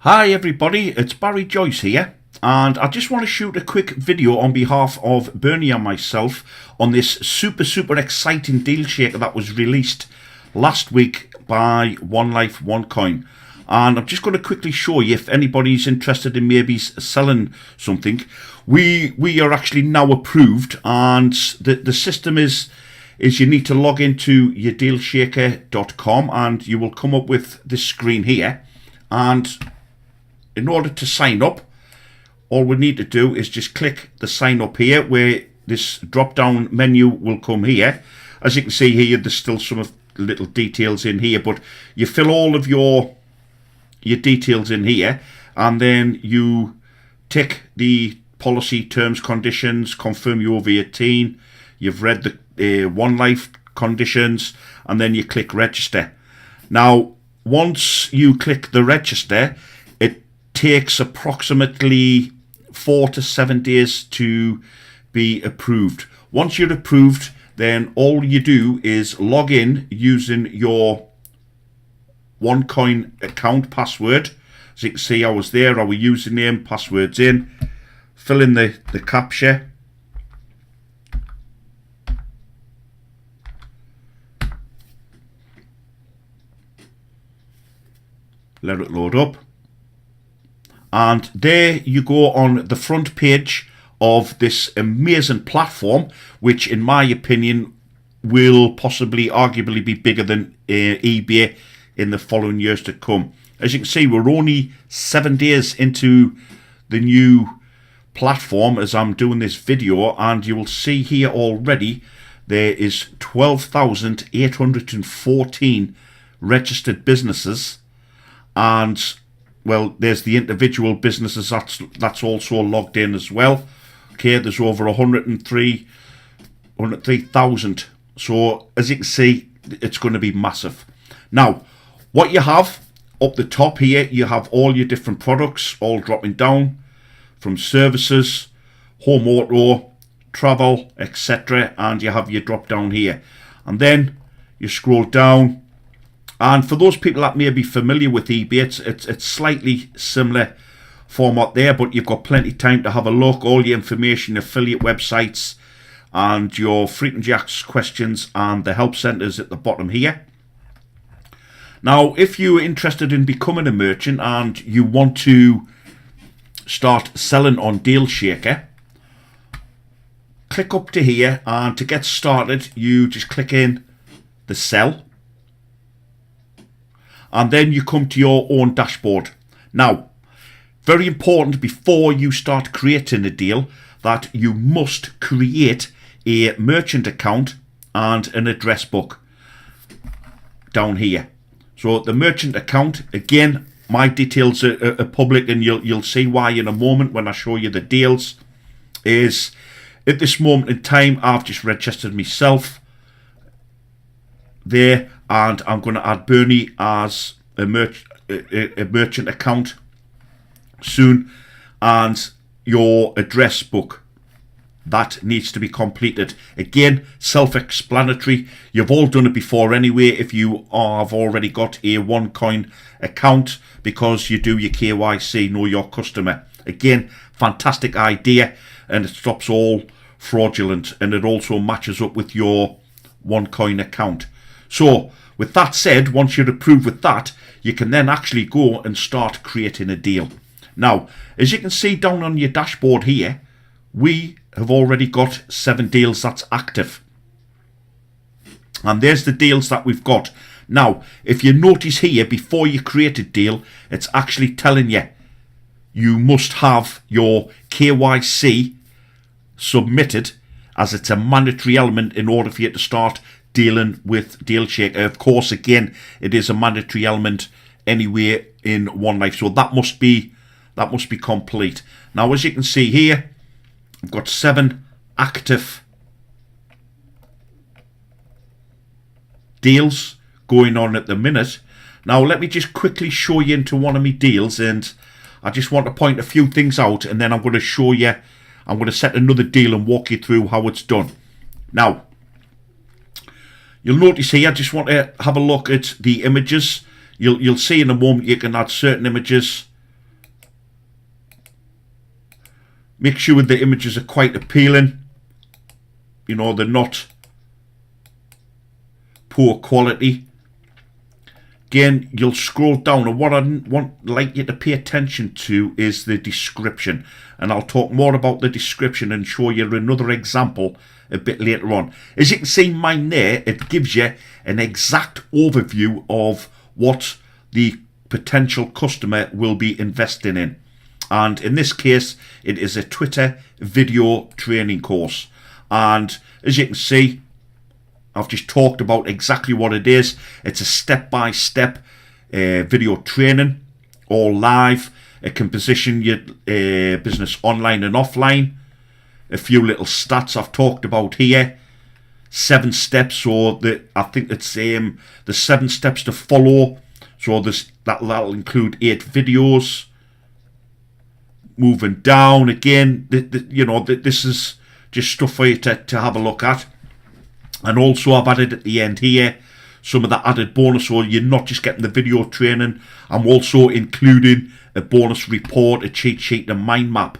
Hi everybody, it's Barry Joyce here, and I just want to shoot a quick video on behalf of Bernie and myself on this super exciting deal shaker that was released last week by One Life One Coin. And I'm just going to quickly show you, if anybody's interested in maybe selling something, we are actually now approved, and the system is you need to log into your dealshaker.com and you will come up with this screen here. And in order to sign up, all we need to do is just click the sign up here, where this drop down menu will come here. As you can see here, there's still some of the little details in here, but you fill all of your details in here, and then you tick the policy terms conditions, confirm you're over 18, you've read the One Life conditions, and then you click register. Now once you click the register, it takes approximately 4 to 7 days to be approved. Once you're approved, then all you do is log in using your OneCoin account password. As you can see, I was there, our username, password's in, fill in the captcha, let it load up, and there you go on the front page of this amazing platform, which in my opinion will possibly arguably be bigger than eBay in the following years to come. As you can see, we're only 7 days into the new platform as I'm doing this video, and you will see here already there is 12,814 registered businesses, and well, there's the individual businesses that's also logged in as well. Okay, there's over 103,000. So as you can see, it's going to be massive. Now, what you have up the top here, you have all your different products all dropping down, from services, home auto, travel, etc. And you have your drop down here. And then you scroll down. And for those people that may be familiar with eBay, it's slightly similar format there, but you've got plenty of time to have a look. All your information, affiliate websites, and your frequently asked questions, and the help centers at the bottom here. Now, if you're interested in becoming a merchant and you want to start selling on DealShaker, click up to here, and to get started, you just click in the sell. And then you come to your own dashboard. Now, very important before you start creating a deal, that you must create a merchant account and an address book down here. So the merchant account, again, my details are public, and you'll see why in a moment when I show you the deals. Is at this moment in time, I've just registered myself there, and I'm going to add Bernie as a merchant account soon, and your address book that needs to be completed. Again, self-explanatory. You've all done it before anyway if you have already got a OneCoin account, because you do your KYC, know your customer. Again, fantastic idea, and it stops all fraudulent, and it also matches up with your OneCoin account. So with that said, once you're approved with that, you can then actually go and start creating a deal. Now, as you can see down on your dashboard here, we have already got 7 deals that's active. And there's the deals that we've got. Now, if you notice here, before you create a deal, it's actually telling you you must have your KYC submitted, as it's a mandatory element in order for you to start dealing with DealShaker. Of course, again, it is a mandatory element anywhere in One Life, so that must be complete. Now, as you can see here, I've got 7 active deals going on at the minute. Now, let me just quickly show you into one of my deals, and I just want to point a few things out, and then I'm going to show you. I'm going to set another deal and walk you through how it's done. Now, you'll notice here, I just want to have a look at the images. You'll see in a moment you can add certain images Make sure the images are quite appealing. You know, they're not poor quality. Again, you'll scroll down, and what I like you to pay attention to is the description. And I'll talk more about the description and show you another example a bit later on. As you can see mine there, it gives you an exact overview of what the potential customer will be investing in. And in this case, it is a Twitter video training course. And as you can see, I've just talked about exactly what it is. It's a step-by-step video training, all live. It can position your business online and offline. A few little stats I've talked about here. 7 steps, or I think it's the 7 steps to follow. So that'll include 8 videos. Moving down again, this is just stuff for you to have a look at. And also I've added at the end here some of the added bonus, so you're not just getting the video training. I'm also including a bonus report, a cheat sheet, and a mind map.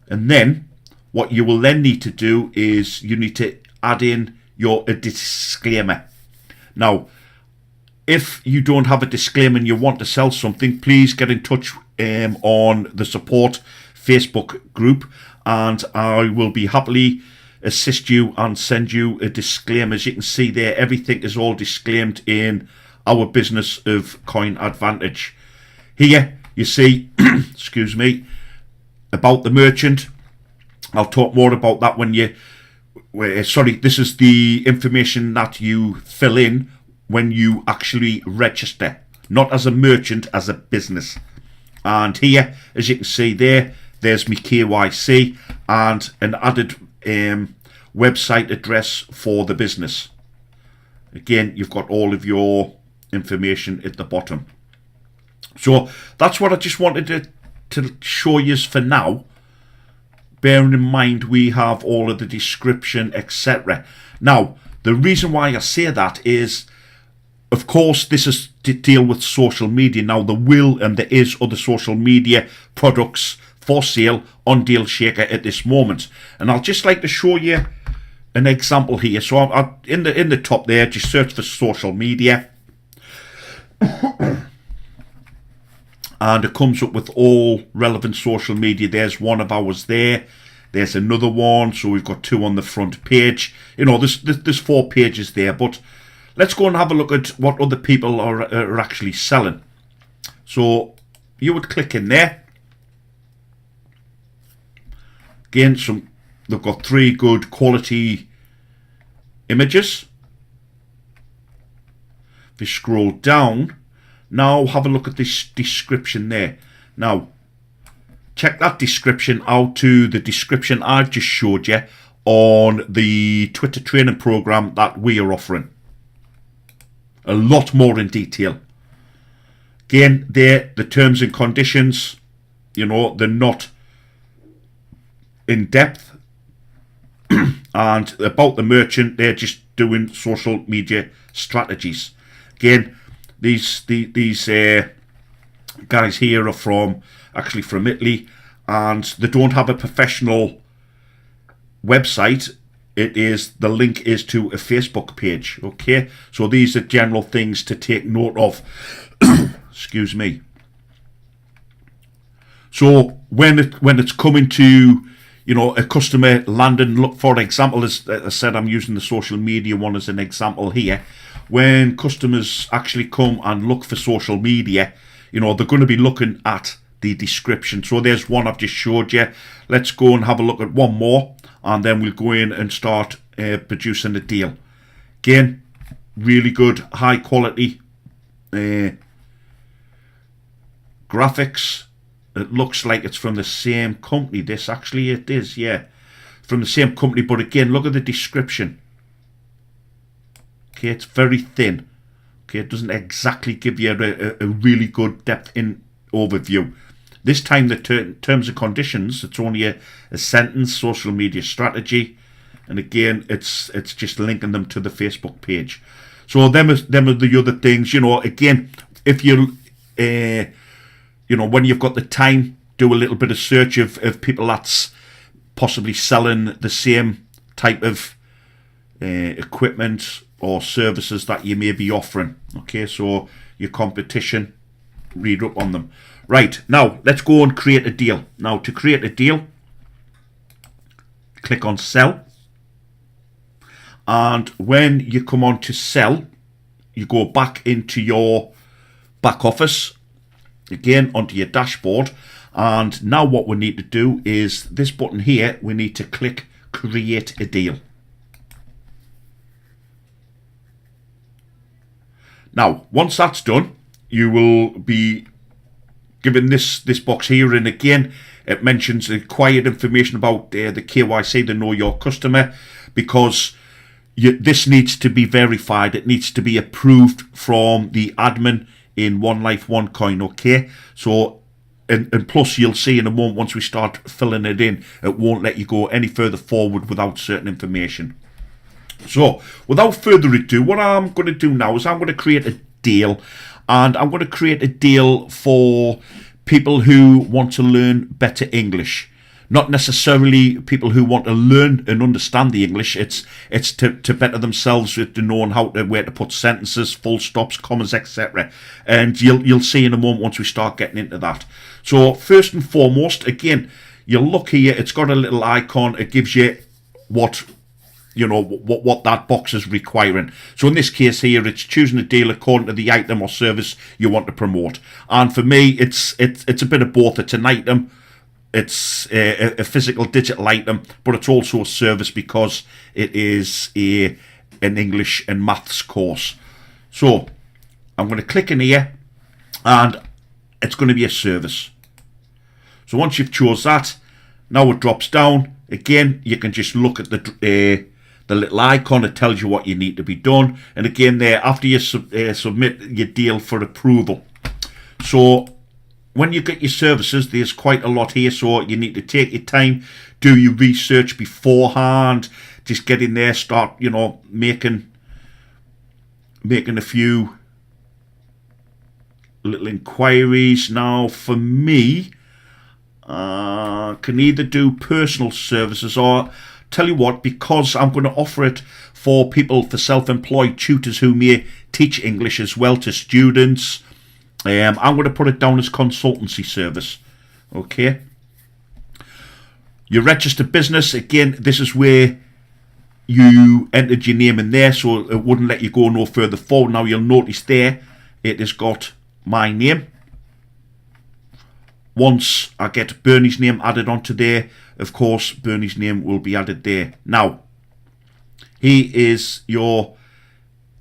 And then what you will then need to do is you need to add in a disclaimer. Now, if you don't have a disclaimer and you want to sell something, please get in touch on the support Facebook group, and I will be happily assist you and send you a disclaimer. As you can see there, everything is all disclaimed in our business of Coin Advantage. Here you see excuse me, about the merchant. I'll talk more about that when this is the information that you fill in when you actually register, not as a merchant, as a business. And here, as you can see there's my KYC and an added website address for the business. Again, you've got all of your information at the bottom. So that's what I just wanted to show you for now. Bearing in mind we have all of the description, etc. Now, the reason why I say that is, of course, this is to deal with social media. Now, there is other social media products for sale on DealShaker at this moment, and I'll just like to show you an example here. So I'm in the top there, just search for social media, and it comes up with all relevant social media. There's one of ours there. There's another one. So we've got 2 on the front page. You know, there's 4 pages there, but let's go and have a look at what other people are actually selling. So you would click in there. Again, they've got 3 good quality images. If you scroll down, now have a look at this description there. Now, check that description out to the description I've just showed you on the Twitter training program that we are offering. A lot more in detail. Again, there, the terms and conditions, they're not in depth. And about the merchant, they're just doing social media strategies. Again, these guys here are actually from Italy, and they don't have a professional website. The link is to a Facebook page. Okay, so these are general things to take note of. Excuse me. So when it's coming to a customer landing, look, for example, as I said, I'm using the social media one as an example here. When customers actually come and look for social media, they're going to be looking at the description. So there's one I've just showed you. Let's go and have a look at one more, and then we'll go in and start producing a deal. Again, really good, high quality graphics. It looks like it's from the same company. It is, yeah, from the same company. But again, look at the description. Okay, it's very thin. Okay, it doesn't exactly give you a really good depth in overview. This time, the terms and conditions, it's only a sentence, social media strategy. And again, it's just linking them to the Facebook page. So them are the other things. Again, if you when you've got the time, do a little bit of search of people that's possibly selling the same type of equipment or services that you may be offering. Okay, so your competition, read up on them. Right, now let's go and create a deal. Now to create a deal, click on sell, and when you come on to sell, you go back into your back office, again onto your dashboard, and now what we need to do is this button here, we need to click create a deal. Now once that's done, you will be given this box here, and again it mentions required information about the KYC, the know your customer, because this needs to be verified. It needs to be approved from the admin in One Life One Coin. Okay, so and plus you'll see in a moment, once we start filling it in, it won't let you go any further forward without certain information. So without further ado, what I'm going to do now is I'm going to create a deal, and I'm going to create a deal for people who want to learn better English. Not necessarily people who want to learn and understand the English. It's to better themselves with knowing where to put sentences, full stops, commas, etc. And you'll see in a moment once we start getting into that. So first and foremost, again, you'll look here. It's got a little icon. It gives you what that box is requiring. So in this case here, it's choosing a deal according to the item or service you want to promote. And for me, it's a bit of both. It's an item. It's a physical digital item, but it's also a service because it is an English and maths course. So I'm going to click in here, and it's going to be a service. So once you've chose that, now it drops down. Again, you can just look at the little icon. It tells you what you need to be done, and again there, after you submit your deal for approval. So when you get your services, there's quite a lot here, so you need to take your time, do your research beforehand, just get in there, start, making a few little inquiries. Now, for me, can either do personal services or, tell you what, because I'm going to offer it for people, for self-employed tutors who may teach English as well to students, I'm going to put it down as consultancy service. Okay. Your registered business, again, this is where you entered your name in there, so it wouldn't let you go no further forward. Now you'll notice there, it has got my name. Once I get Bernie's name added onto there, of course, Bernie's name will be added there. Now, here is your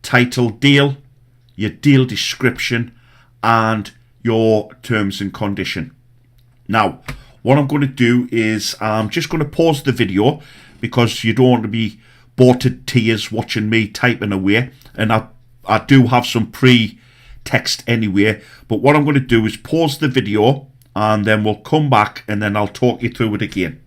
title deal, your deal description, and your terms and condition. Now, what I'm going to do is I'm just going to pause the video because you don't want to be bored to tears watching me typing away. And I do have some pre-text anyway. But what I'm going to do is pause the video, and then we'll come back and then I'll talk you through it again.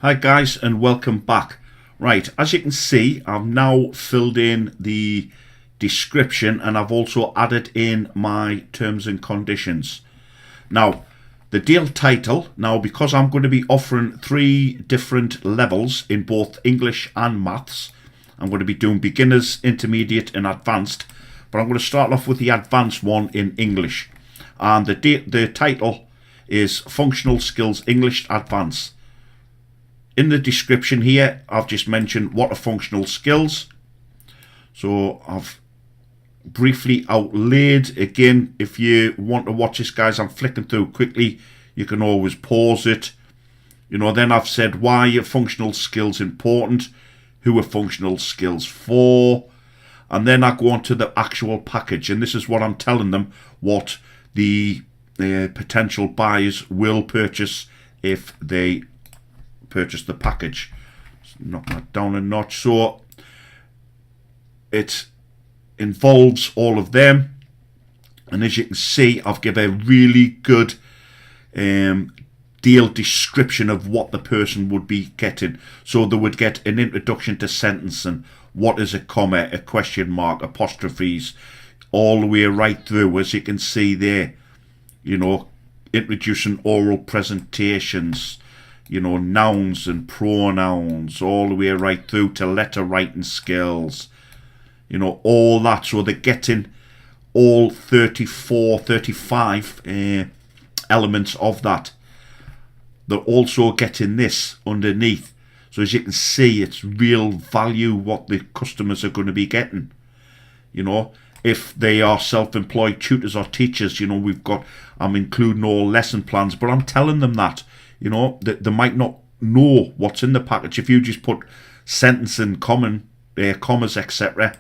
Hi guys, and welcome back. Right, as you can see, I've now filled in the description, and I've also added in my terms and conditions. Now, the deal title, now because I'm going to be offering 3 different levels in both English and maths, I'm going to be doing beginners, intermediate and advanced, but I'm going to start off with the advanced one in English. And the title is Functional Skills English Advanced. In the description here, I've just mentioned what are functional skills. So I've briefly outlaid. Again, if you want to watch this, guys, I'm flicking through quickly. You can always pause it. Then I've said why are functional skills important, who are functional skills for, and then I go on to the actual package, and this is what I'm telling them what the potential buyers will purchase if they purchase the package. Let's knock that down a notch. So it involves all of them, and as you can see, I've given a really good deal description of what the person would be getting. So they would get an introduction to sentencing, what is a comma, a question mark, apostrophes, all the way right through, as you can see there. You know, introducing oral presentations, you know, nouns and pronouns, all the way right through to letter writing skills, you know, all that. So they're getting all 34, 35 elements of that. They're also getting this underneath. So as you can see, it's real value what the customers are going to be getting. You know, if they are self-employed tutors or teachers, you know, I'm including all lesson plans, but I'm telling them that, you know, that they might not know what's in the package. If you just put sentence and commas, etc.,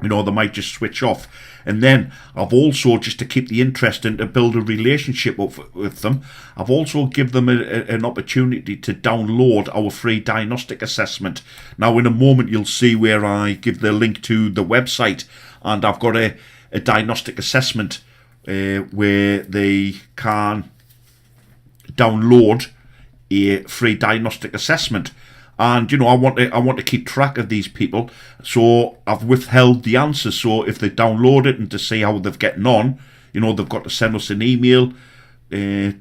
you know, they might just switch off. And then I've also, just to keep the interest and to build a relationship with them, I've also give them an opportunity to download our free diagnostic assessment. Now, in a moment, you'll see where I give the link to the website, and I've got a diagnostic assessment where they can download a free diagnostic assessment. And, you know, I want to keep track of these people, so I've withheld the answers. So if they download it and to see how they've getting on, you know, they've got to send us an email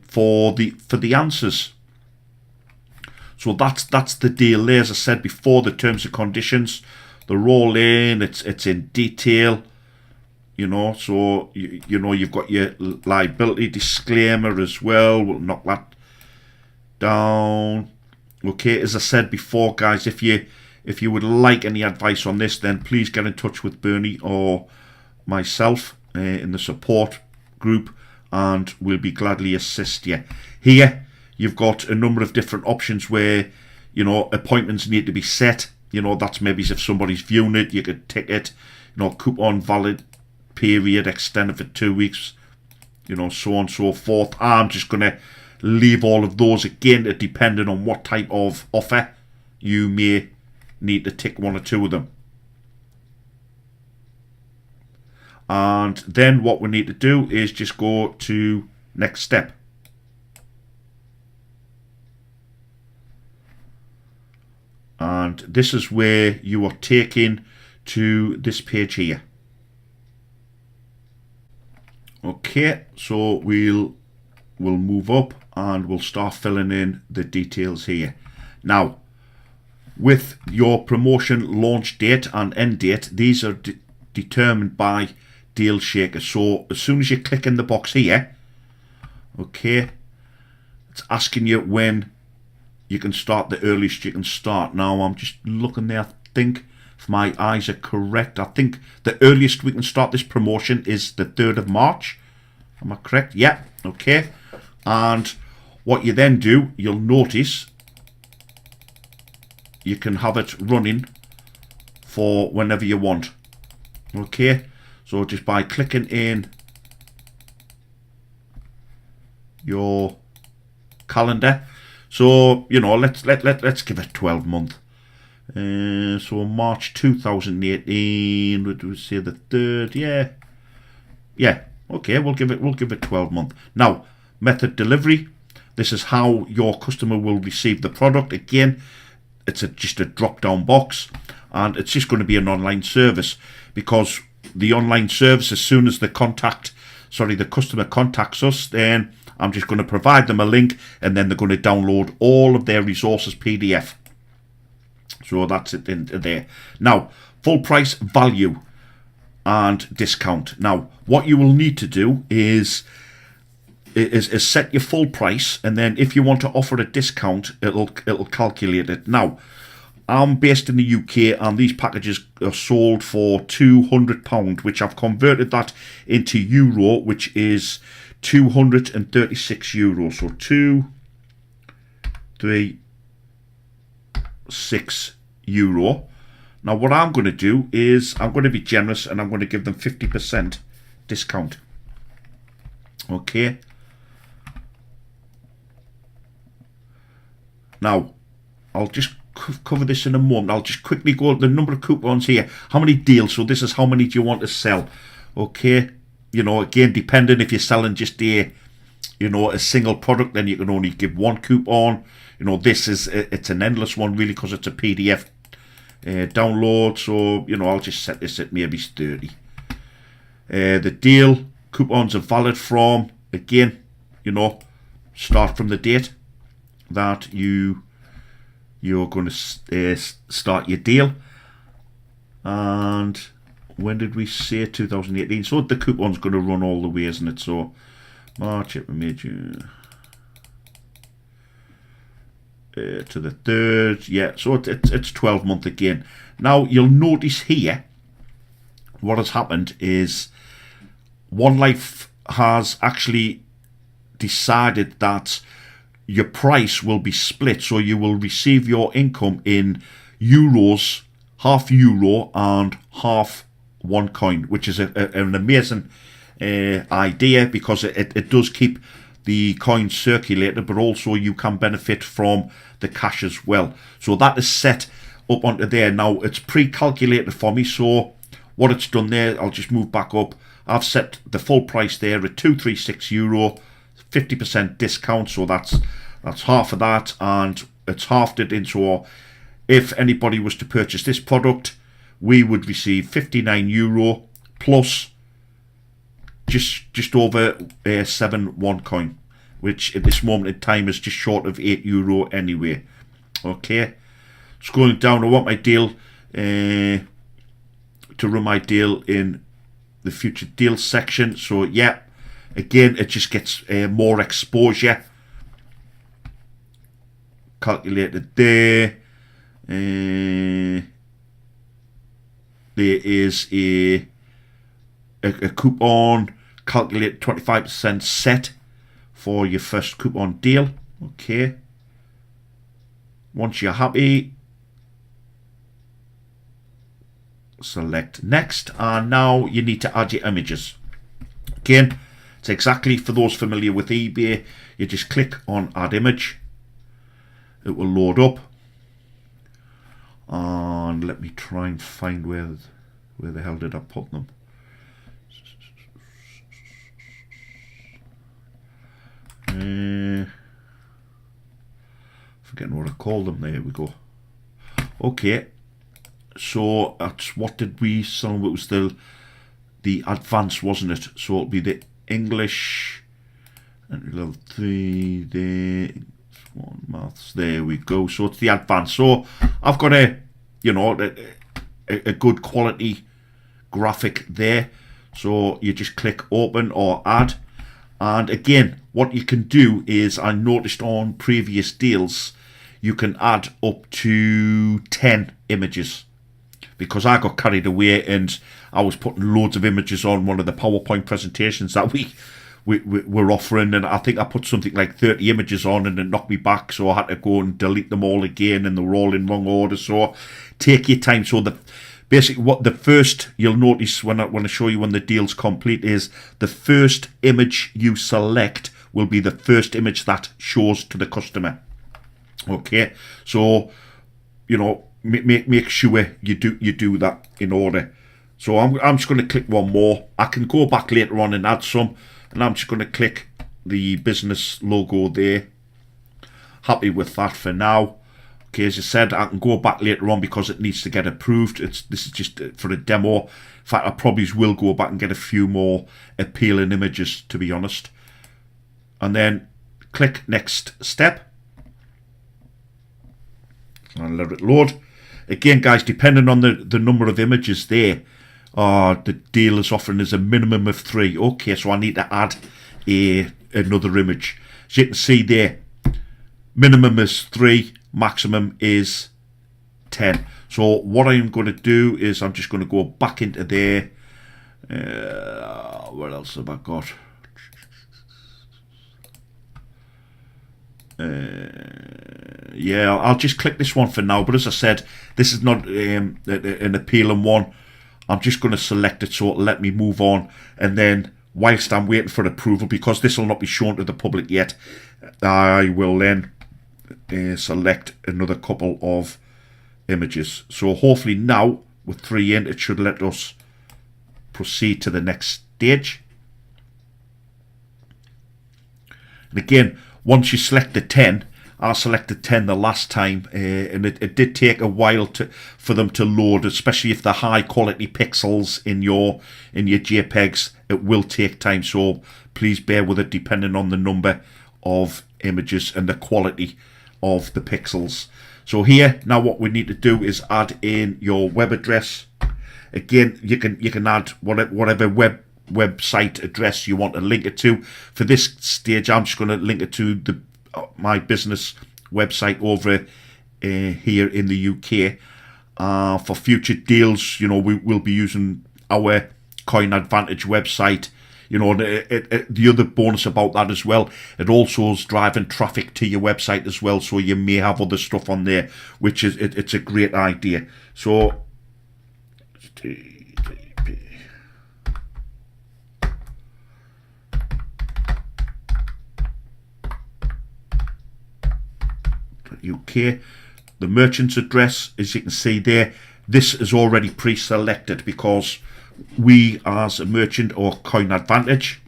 for the answers. So that's the deal there. As I said before, the terms and conditions, they're all in. It's in detail. You know, so you know, you've got your liability disclaimer as well. We'll knock that down. Okay, as I said before, guys, if you would like any advice on this, then please get in touch with Bernie or myself in the support group, and we'll be gladly assist you. Here, you've got a number of different options where, you know, appointments need to be set. You know, that's maybe if somebody's viewing it, you could tick it. You know, coupon valid period extended for 2 weeks. You know, so on and so forth. I'm just going to leave all of those again, depending on what type of offer you may need to tick one or two of them. And then what we need to do is just go to next step. And this is where you are taken to this page here. Okay, so we'll move up and we'll start filling in the details here. Now, with your promotion launch date and end date, these are determined by Deal Shaker. So as soon as you click in the box here, okay, it's asking you when you can start, the earliest you can start. Now I'm just looking there. I think if my eyes are correct, I think the earliest we can start this promotion is the 3rd of March. Am I correct? Yeah, okay. And what you then do, you'll notice you can have it running for whenever you want. Okay, so just by clicking in your calendar, so you know, let's give it 12 month. So March 2018, would we say the 3rd? Yeah. Okay, we'll give it 12 month. Now, method delivery. This is how your customer will receive the product. Again, it's just a drop-down box, and it's just going to be an online service, because the online service, as soon as the customer contacts us, then I'm just going to provide them a link, and then they're going to download all of their resources PDF. So that's it in there. Now, full price value and discount. Now, what you will need to do is set your full price, and then if you want to offer a discount, it'll calculate it. Now, I'm based in the UK, and these packages are sold for £200, which I've converted that into euro, which is €236. So 236 euro. Now, what I'm going to do is I'm going to be generous, and I'm going to give them 50% discount. Okay. Now, I'll just cover this in a moment. I'll just quickly go the number of coupons here. How many deals? So this is how many do you want to sell? Okay. You know, again, depending if you're selling just a single product, then you can only give one coupon. You know, it's an endless one really, because it's a PDF download. So, you know, I'll just set this at maybe 30. The deal coupons are valid from, again, start from the date that you're going to start your deal. And when did we say 2018? So the coupon's going to run all the way, isn't it? So March, April, May, June to the 3rd. Yeah, so it's 12 month again. Now you'll notice here what has happened is One Life has actually decided that your price will be split, so you will receive your income in euros, half euro and half one coin, which is an amazing idea, because it does keep the coins circulated, but also you can benefit from the cash as well. So that is set up onto there. Now it's pre-calculated for me, so what it's done there, I'll just move back up. I've set the full price there at €236, 50% discount, so that's half of that, and it's halved it into, if anybody was to purchase this product, we would receive €59 plus just over 7 one coin, which at this moment in time is just short of €8 anyway. Okay, scrolling down, I want my deal to run my deal in the future deals section. So yeah, again, it just gets more exposure. Calculated there. There is a coupon, calculate 25% set for your first coupon deal. Okay, once you're happy, select next, and now you need to add your images. Again, it's exactly for those familiar with eBay, you just click on add image, it will load up, and let me try and find where the hell did I put them. Forgetting what I called them. There we go. Okay, so that's, what did we sell? It was the advanced, wasn't it? So it'll be the English and level 3 there, one maths, there we go. So it's the advanced. So I've got a good quality graphic there, so you just click open or add. And again, what you can do is, I noticed on previous deals you can add up to 10 images, because I got carried away and I was putting loads of images on one of the PowerPoint presentations that we were offering, and I think I put something like 30 images on and it knocked me back, so I had to go and delete them all again, and they were all in wrong order. So take your time. So basically what the first, you'll notice when I show you when the deal's complete, is the first image you select will be the first image that shows to the customer. Okay, so make sure you do that in order. So I'm just going to click one more. I can go back later on and add some, and I'm just going to click the business logo there. Happy with that for now. Okay, as I said, I can go back later on because it needs to get approved. This is just for a demo. In fact, I probably will go back and get a few more appealing images, to be honest. And then click next step. And let it load. Again, guys, depending on the number of images there, the deal is offering is a minimum of 3. Okay, so I need to add another image. As you can see there, minimum is 3, maximum is 10. So what I'm going to do is I'm just going to go back into there. What else have I got? Yeah, I'll just click this one for now, but as I said, this is not an appealing one. I'm just going to select it so it'll let me move on, and then whilst I'm waiting for approval, because this will not be shown to the public yet, I will then select another couple of images. So hopefully now with 3 in, it should let us proceed to the next stage. And again, once you select the 10, I selected 10 the last time, and it did take a while for them to load, especially if they're high quality pixels in your JPEGs. It will take time, so please bear with it depending on the number of images and the quality of the pixels. So here, now what we need to do is add in your web address. Again, you can add whatever website address you want to link it to. For this stage, I'm just going to link it to my business website over here in the UK. For future deals, we will be using our Coin Advantage website. The other bonus about that as well, it also is driving traffic to your website as well, so you may have other stuff on there, which is it's a great idea. So UK, the merchant's address, as you can see there, this is already pre-selected because we as a merchant or Coin Advantage.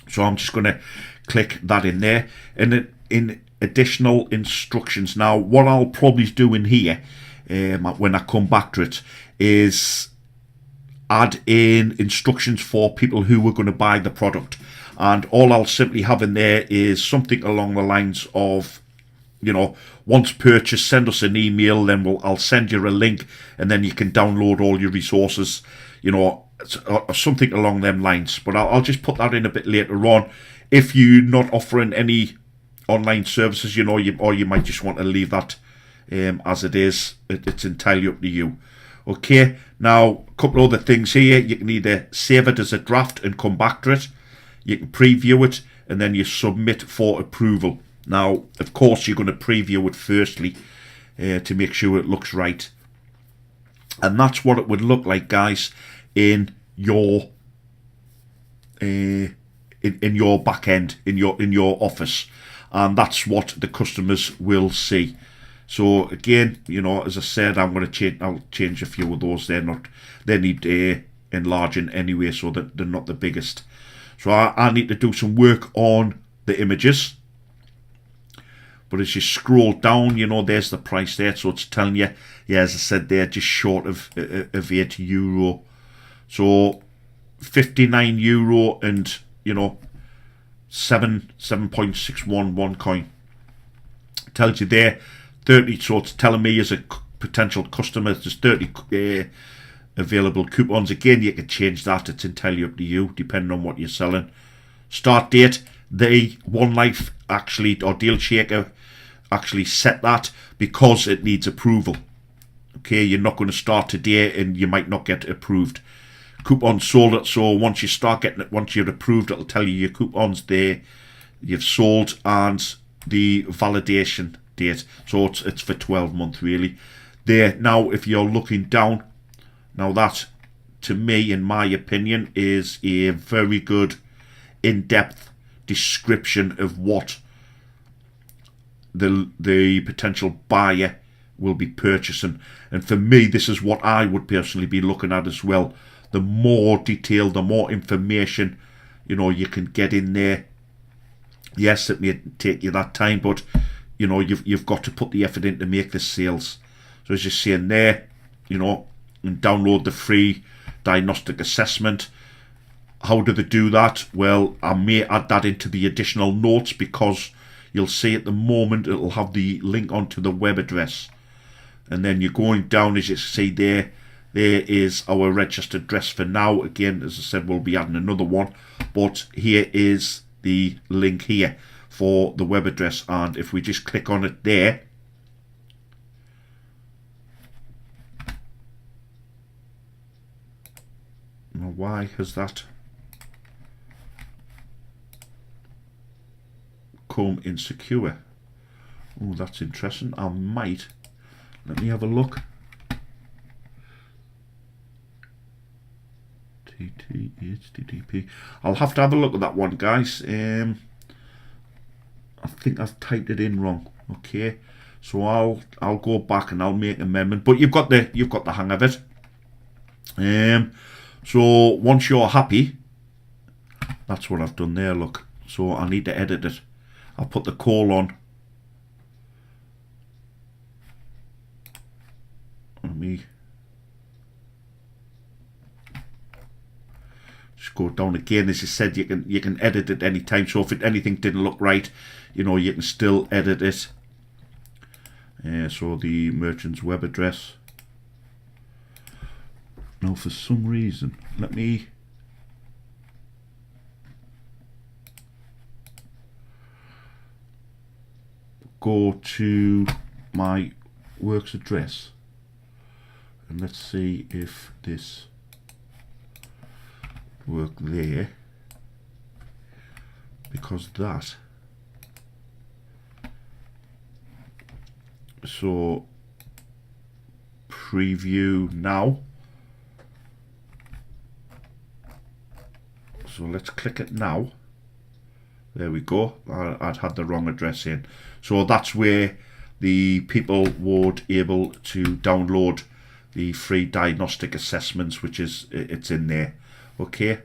So I'm just going to click that in there, and in additional instructions. Now what I'll probably do in here when I come back to it is add in instructions for people who are going to buy the product, and all I'll simply have in there is something along the lines of, once purchased, send us an email, then I'll send you a link, and then you can download all your resources, or something along them lines. But I'll just put that in a bit later on. If you're not offering any online services, or you might just want to leave that as it is. It's entirely up to you. Okay, now a couple other things here. You can either save it as a draft and come back to it. You can preview it, and then you submit for approval. Now, of course, you're going to preview it firstly to make sure it looks right. And that's what it would look like, guys, in your in your back end, in your office. And that's what the customers will see. So again, as I said, I'll change a few of those. They need enlarging anyway, so that they're not the biggest. So I need to do some work on the images. But as you scroll down, there's the price there. So it's telling you, as I said there, just short of €8. So €59 and, 7.611 coin. Tells you there, 30. So it's telling me as a potential customer, there's 30 available coupons. Again, you can change that. It's entirely up to you, depending on what you're selling. Start date, the One Life actually, or Deal Shaker actually set that because it needs approval. Okay, you're not going to start today and you might not get approved. Coupons sold, so once you start getting it, once you're approved, it'll tell you your coupons there, you've sold, and the validation date. So it's for 12 months really. There, now if you're looking down, now that, to me, in my opinion, is a very good in-depth description of what the potential buyer will be purchasing. And for me, this is what I would personally be looking at as well. The more detail, the more information you can get in there. Yes, it may take you that time, but you've got to put the effort in to make the sales. So as you're seeing there, and download the free diagnostic assessment. How do they do that? Well, I may add that into the additional notes, because you'll see at the moment it'll have the link onto the web address. And then you're going down, as you see there is our registered address for now. Again, as I said, we'll be adding another one, but here is the link here for the web address, and if we just click on it there, now why has that come insecure? Oh, that's interesting. I might, let me have a look. HTTP. I'll have to have a look at that one, guys. I think I've typed it in wrong. Okay, so I'll go back and I'll make an amendment. But you've got the hang of it. So once you're happy, that's what I've done there. Look, so I need to edit it. I'll put the colon Let me just go down again. As I said, you can edit it any time. So if anything didn't look right, you know, you can still edit it. So the merchant's web address. Now, for some reason, let me go to my works address and let's see if this work there, because that, so preview now, so let's click it now. There we go. I'd had the wrong address in. So that's where the people would able to download the free diagnostic assessments, which is, it's in there. Okay,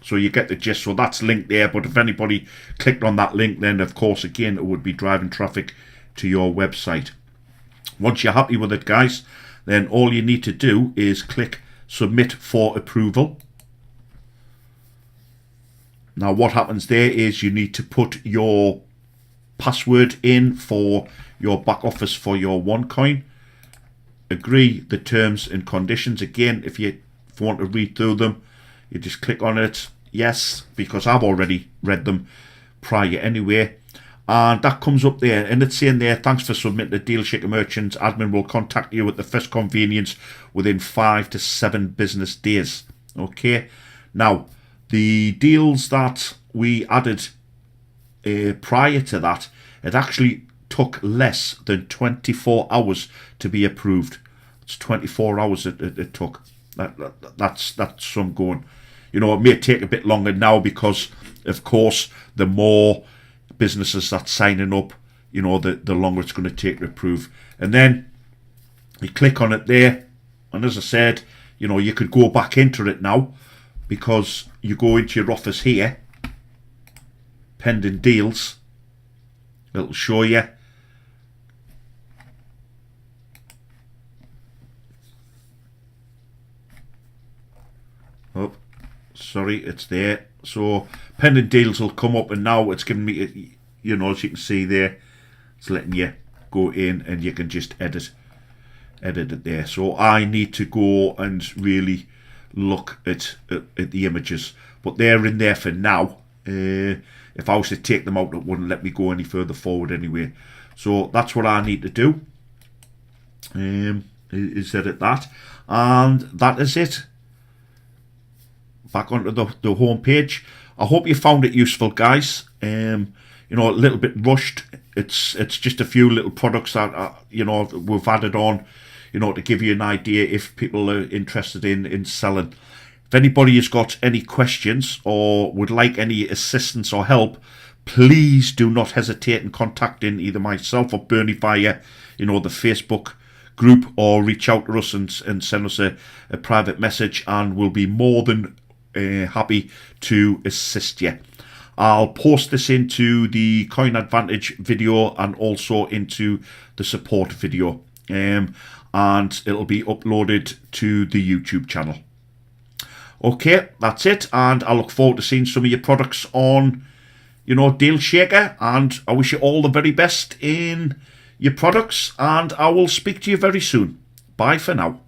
so you get the gist. So that's linked there, but if anybody clicked on that link, then of course again it would be driving traffic to your website. Once you're happy with it, guys, then all you need to do is click submit for approval. Now what happens there is you need to put your password in for your back office for your OneCoin. Agree the terms and conditions. Again, if you want to read through them, you just click on it. Yes, because I've already read them prior anyway. And that comes up there, and it's saying there, thanks for submitting the deal shaker merchants. Admin will contact you at the first convenience within 5 to 7 business days. Okay, now the deals that we added prior to that, it actually took less than 24 hours to be approved. It's 24 hours it took. That's some going. You know, it may take a bit longer now because, of course, the more businesses that's signing up, you know, the longer it's going to take to approve. And then you click on it there, and as I said, you know, you could go back into it now because you go into your office here, pending deals, it'll show you. Oh, sorry, it's there. So pending deals will come up, and now it's giving me, you know, as you can see there, it's letting you go in and you can just edit it there. So I need to go and really look at the images, but they're in there for now. If I was to take them out, it wouldn't let me go any further forward anyway. So that's what I need to do, is edit that, and that is it. Back onto the home page. I hope you found it useful, guys. You know, a little bit rushed. It's just a few little products that you know, we've added on, you know, to give you an idea if people are interested in selling. If anybody has got any questions or would like any assistance or help, please do not hesitate in contacting either myself or Bernie via, you know, the Facebook group, or reach out to us and send us a private message, and we'll be more than happy to assist you. I'll post this into the Coin Advantage video and also into the support video, and it'll be uploaded to the YouTube channel. Okay, that's it, and I look forward to seeing some of your products on, you know, Deal Shaker, and I wish you all the very best in your products, and I will speak to you very soon. Bye for now.